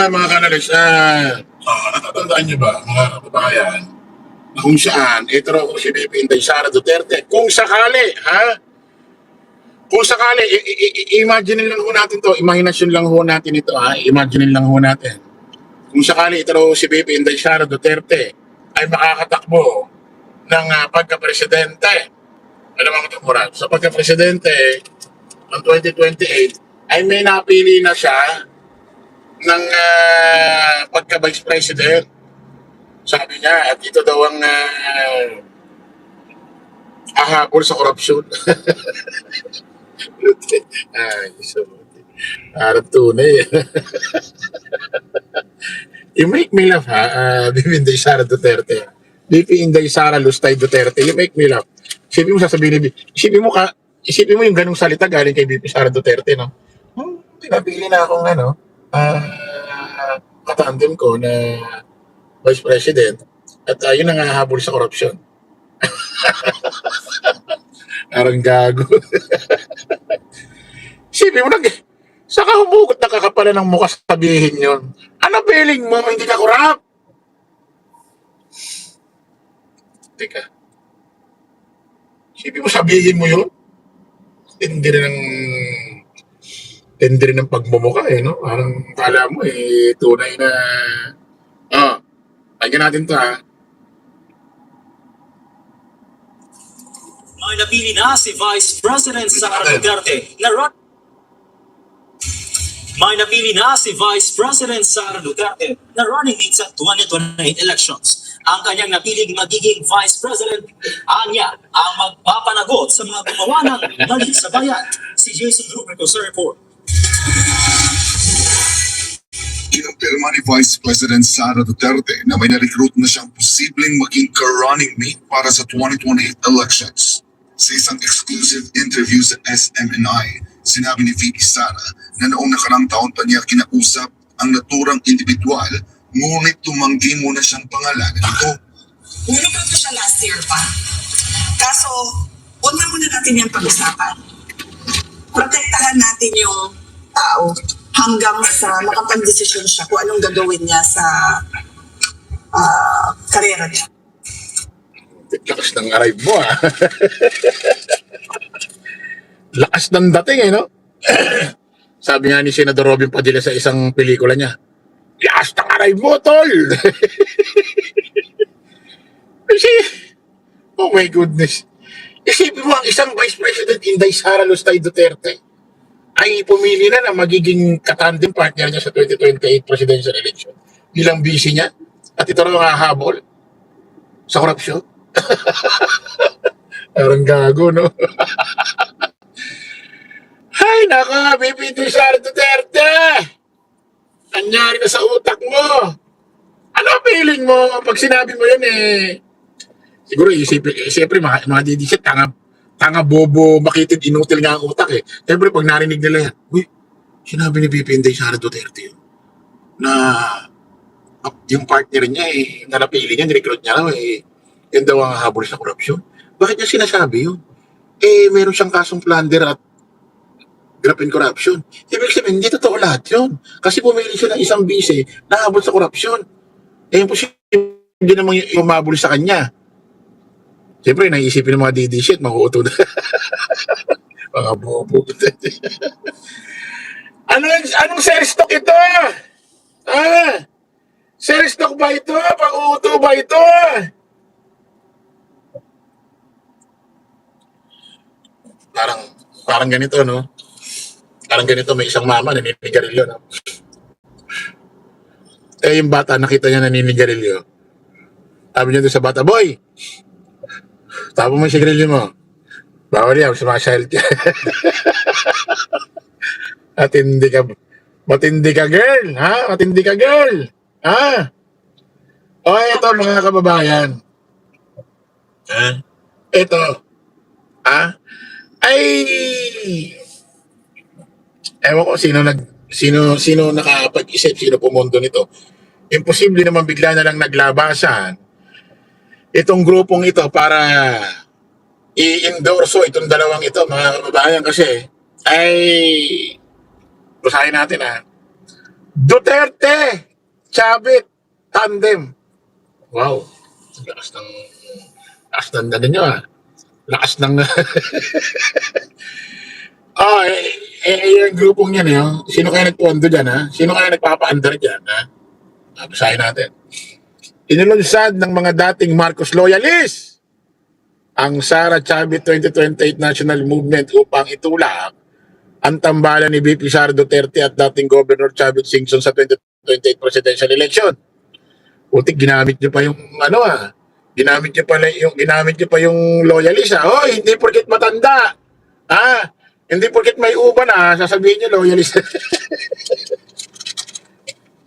ba mga kanalis, natatandaan niyo ba mga kababayan na kung saan ito raw si BP Inday Sara Duterte, kung sakali, kung sakali, imagine lang ho natin to, imahinasyon lang ho natin ito, imagine lang ho natin. Kung sakali ito raw si BP Inday Sara Duterte ay makakatakbo ng pagka-presidente, alam mo ito, Murad, sa pagka-presidente ng 2028, ay may napili na siya ng pagka-vice president. Sabi niya, at ito daw ang ahabol sa korupsyon. Ay, so, harap tunay. You make me laugh, BP Inday Sara Duterte. BP Inday Sara Lustay Duterte, you make me laugh. Isipin mo sasabihin, isipin mo yung ganung salita galing kay BP Sara Duterte, no? Pinapili na akong katandem ko na vice president at yun ang hahabol sa korupsyon. Parang gago. Isipin mo saka humugot na kakapalan ng mukha sabihin yun. Ano feeling mo, hindi ka korap? Teka. Isipin mo sabihin mo yun? Hindi rin ng pagmumukha no? Parang kala mo tunay na lagyan natin to May napili na si Vice President Sara Duterte na May napili na si Vice President Sara Duterte na running mate sa 2028 elections. Ang kanyang napiling magiging Vice President, anya ang magpapanagot sa mga gumawa ng mali sa bayan. Si Jason Rubrico sa report. Kinumpirma ni Vice President Sara Duterte na may na-recruit na siyang posibleng maging ka-running mate para sa 2028 elections. Sa isang exclusive interview sa SMNI, sinabi ni VP Sara na noong nakarang taon pa niya kinausap ang naturang individual, ngunit tumanggi muna siyang pangalan nito. Nilipot ko siya last year pa. Kaso, huwag na muna natin yung pag-usapan. Protektahan natin yung tao hanggang sa makapag-desisyon siya kung anong gagawin niya sa karera niya. Lakas ng arrive mo Lakas ng dating no? Sabi nga ni Senador Robin Padilla sa isang pelikula niya, lakas ng arrive mo, tol! Oh my goodness. Isipin mo ang isang Vice President Inday Sara Lustay Duterte ay pumili na magiging katandem partner niya sa 2028 presidential election bilang busy niya at ito raw ang hahabol sa korupsyon. Parang gago, no? Ay, naka, BP Inday Sara Duterte! Anyari na sa utak mo? Ano feeling mo pag sinabi mo yun siguro siyempre mga didisit, tanga bobo, makitid, inutil nga ang utak Siyempre pag narinig nila yan, uy, sinabi ni BP Inday Sara Duterte yun, na yung partner niya na napili niya, nirecruit niya yun daw ang habol sa korupsyon. Bakit niya sinasabi yun? Meron siyang kasong plunder at graft and corruption. Ibig sabihin, hindi totoo lahat yun. Kasi pumili siya ng isang bise na habol sa korupsyon. Imposible namang umabol sa kanya. Siyempre, naisipin ng mga DD shit, makuuto na. Mga bobo. Anong share stock ito? Share stock ba ito? Pang-uuto ba ito? Parang ganito, no? Parang ganito, may isang mama naninigarilyo, no? Yung bata, nakita niya naninigarilyo. Sabi niya doon sa bata, boy! Tapo mo yung sigarilyo mo. Bawal yan, sumasahil ka. Matindi ka, girl! Matindi ka, girl! Ito, mga kababayan. Ito. Ewan ko sino nakapag-isip, sino pumondo nito. Imposible naman bigla na lang naglabasan itong grupong ito para i-endorso itong dalawang ito, mga kababayan, kasi basahin natin Duterte, Chavit, tandem. Wow. Lakas ng ano nyo ah. Lakas ng... yung grupong yan, sino kaya nagpondo dyan, ha? Sino kaya nagpapa-under dyan, ha? Basahin natin. Inulunsad ng mga dating Marcos loyalists ang Sara Chavit 2028 National Movement upang itulak ang tambalan ni VP Sara Duterte at dating Governor Chavit Singson sa 2028 presidential election. Putik, ginamit nyo pa yung ginamit nyo pa yung loyalist, ha? Oh, hindi porket matanda. Hindi porket may uban, sasabihin nyo loyalist.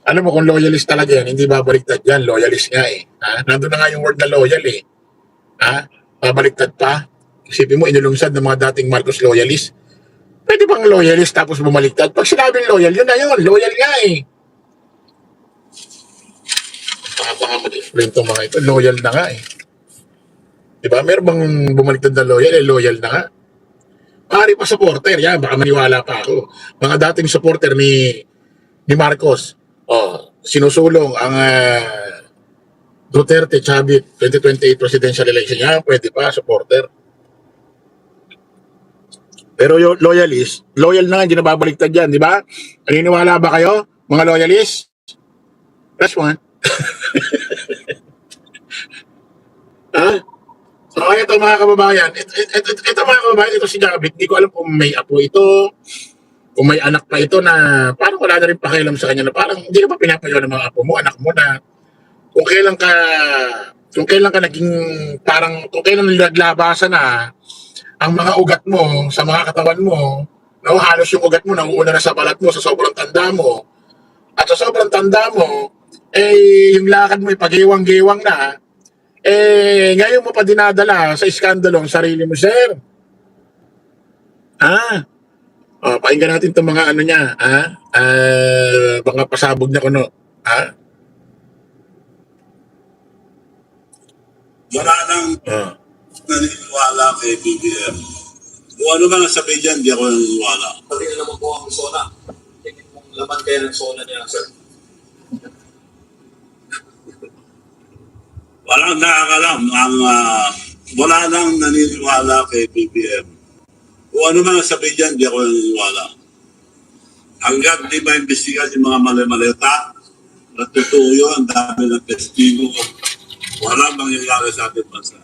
Alam mo kung loyalist talaga yan, hindi babaliktad yan, loyalist nga eh. Nandun na nga yung word na loyal eh. Babaliktad pa. Isipin mo, inulungsad ng mga dating Marcos loyalist. Pwede bang loyalist tapos bumaliktad? Pag sinabing loyal, yun na yun. Loyal nga eh. Baka mag-explain itong mga ito. Loyal na nga eh. Diba? Meron bang bumaliktad na loyal? Loyal na nga. Pari pa supporter. Yan, baka maniwala pa ako. Mga dating supporter ni Marcos. Sinusulong ang Duterte, Chavit, 2028 presidential election. Yan, pwede pa, supporter. Pero yung loyalist, loyal na nga, hindi na babaliktad yan, di ba? Naniniwala ba kayo, mga loyalist? Press 1. So, ito mga kababayan, ito mga kababayan, ito si Jacobit, hindi ko alam kung may apo ito, kung may anak pa ito na parang wala na rin pakialam sa kanya na parang hindi ka pa pinapayo ng mga apo mo, anak mo na kung kailan ka naging parang, kung kailan nilaglabasan na ang mga ugat mo sa mga katawan mo, halos yung ugat mo nauuna na sa balat mo sa sobrang tanda mo. At sa sobrang tanda mo, yung lakad mo pag-iwang-giwang na, ngayon mo pa dinadala sa iskandalo ang sarili mo, sir. Pakinggan natin itong mga ano niya, mga pasabog na kuno. Wala nang naniniwala kay BBM. Kung ano man ang sabihin dyan, di ako naniniwala. Pati na naman po ang SONA. Tingin mong laman kaya ng SONA niya, sir. Walang nakakalam. Wala nang naniniwala kay BBM. Kung ano man ang sabihin dyan, di ako naniniwala. Hanggang di maimbestigan yung mga mali-malita, at totoo yun, ang dami ng testigo, walang mangyayari sa ating bansa.